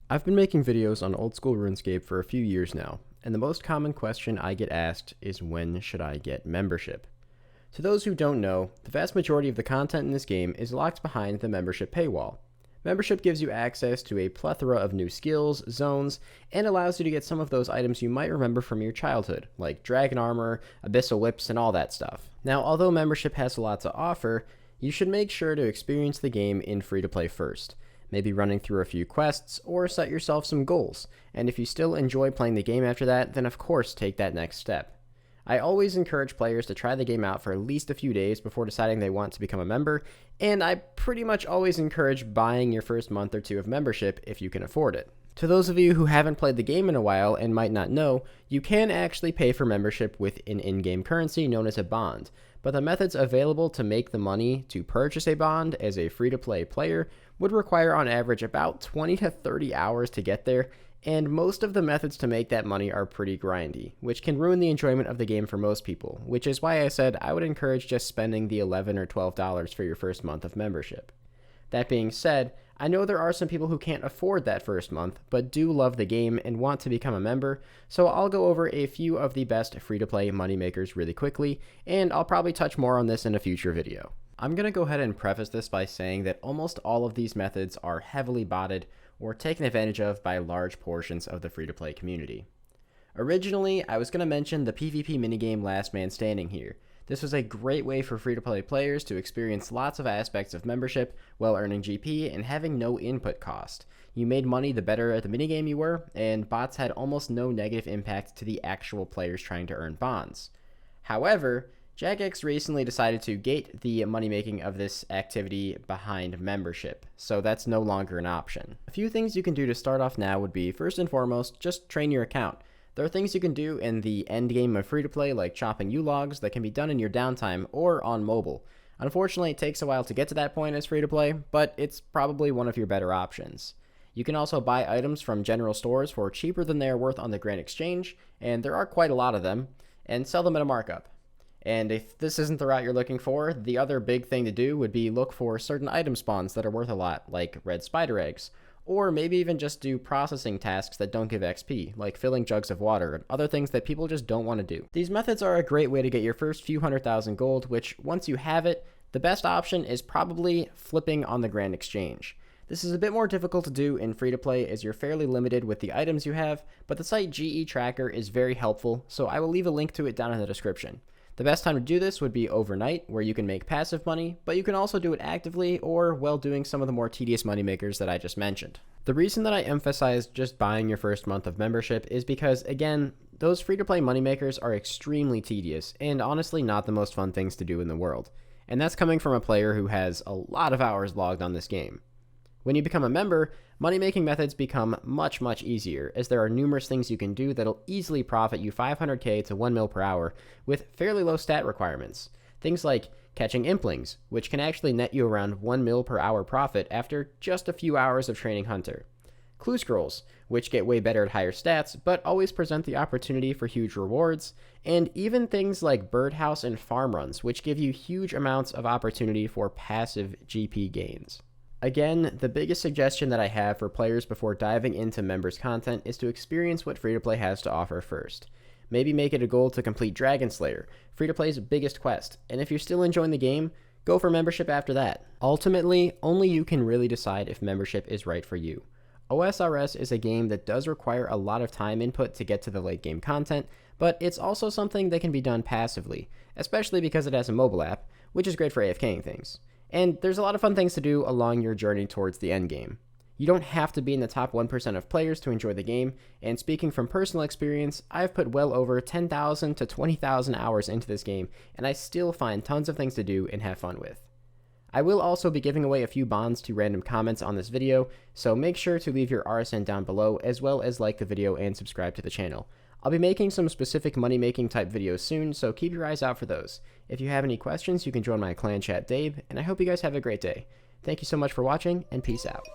I've been making videos on old school RuneScape for a few years now, and the most common question I get asked is when should I get membership? To those who don't know, the vast majority of the content in this game is locked behind the membership paywall. Membership gives you access to a plethora of new skills, zones, and allows you to get some of those items you might remember from your childhood, like dragon armor, abyssal whips, and all that stuff. Now, although membership has a lot to offer, you should make sure to experience the game in free-to-play first. Maybe running through a few quests, or set yourself some goals, and if you still enjoy playing the game after that, then of course take that next step. I always encourage players to try the game out for at least a few days before deciding they want to become a member, and I pretty much always encourage buying your first month or two of membership if you can afford it. To those of you who haven't played the game in a while and might not know, you can actually pay for membership with an in-game currency known as a bond, but the methods available to make the money to purchase a bond as a free-to-play player would require on average about 20 to 30 hours to get there, and most of the methods to make that money are pretty grindy, which can ruin the enjoyment of the game for most people, which is why I said I would encourage just spending the $11 or $12 for your first month of membership. That being said, I know there are some people who can't afford that first month, but do love the game and want to become a member, so I'll go over a few of the best free-to-play moneymakers really quickly, and I'll probably touch more on this in a future video. I'm going to go ahead and preface this by saying that almost all of these methods are heavily botted or taken advantage of by large portions of the free-to-play community. Originally, I was going to mention the PvP minigame Last Man Standing here. This was a great way for free-to-play players to experience lots of aspects of membership while earning GP and having no input cost. You made money the better at the minigame you were, and bots had almost no negative impact to the actual players trying to earn bonds. However, Jagex recently decided to gate the money-making of this activity behind membership, so that's no longer an option. A few things you can do to start off now would be, first and foremost, just train your account. There are things you can do in the end game of free-to-play, like chopping U-logs, that can be done in your downtime or on mobile. Unfortunately, it takes a while to get to that point as free-to-play, but it's probably one of your better options. You can also buy items from general stores for cheaper than they are worth on the Grand Exchange, and there are quite a lot of them, and sell them at a markup. And if this isn't the route you're looking for, the other big thing to do would be look for certain item spawns that are worth a lot, like red spider eggs. Or maybe even just do processing tasks that don't give XP, like filling jugs of water and other things that people just don't want to do. These methods are a great way to get your first few 100,000 gold, which once you have it, the best option is probably flipping on the Grand Exchange. This is a bit more difficult to do in free-to-play as you're fairly limited with the items you have, but the site GE Tracker is very helpful, so I will leave a link to it down in the description. The best time to do this would be overnight, where you can make passive money, but you can also do it actively or while doing some of the more tedious moneymakers that I just mentioned. The reason that I emphasize just buying your first month of membership is because, again, those free-to-play moneymakers are extremely tedious and honestly not the most fun things to do in the world. And that's coming from a player who has a lot of hours logged on this game. When you become a member, money-making methods become much easier, as there are numerous things you can do that'll easily profit you 500k to 1 mil per hour with fairly low stat requirements. Things like catching implings, which can actually net you around 1 mil per hour profit after just a few hours of training Hunter. Clue scrolls, which get way better at higher stats, but always present the opportunity for huge rewards, and even things like birdhouse and farm runs, which give you huge amounts of opportunity for passive GP gains. Again, the biggest suggestion that I have for players before diving into members' content is to experience what free-to-play has to offer first. Maybe make it a goal to complete Dragon Slayer, free-to-play's biggest quest, and if you're still enjoying the game, go for membership after that. Ultimately, only you can really decide if membership is right for you. OSRS is a game that does require a lot of time input to get to the late game content, but it's also something that can be done passively, especially because it has a mobile app, which is great for AFKing things. And there's a lot of fun things to do along your journey towards the end game. You don't have to be in the top 1% of players to enjoy the game, and speaking from personal experience, I've put well over 10,000 to 20,000 hours into this game, and I still find tons of things to do and have fun with. I will also be giving away a few bonds to random comments on this video, so make sure to leave your RSN down below, as well as like the video and subscribe to the channel. I'll be making some specific money-making type videos soon, so keep your eyes out for those. If you have any questions, you can join my clan chat Dabe, and I hope you guys have a great day. Thank you so much for watching, and peace out.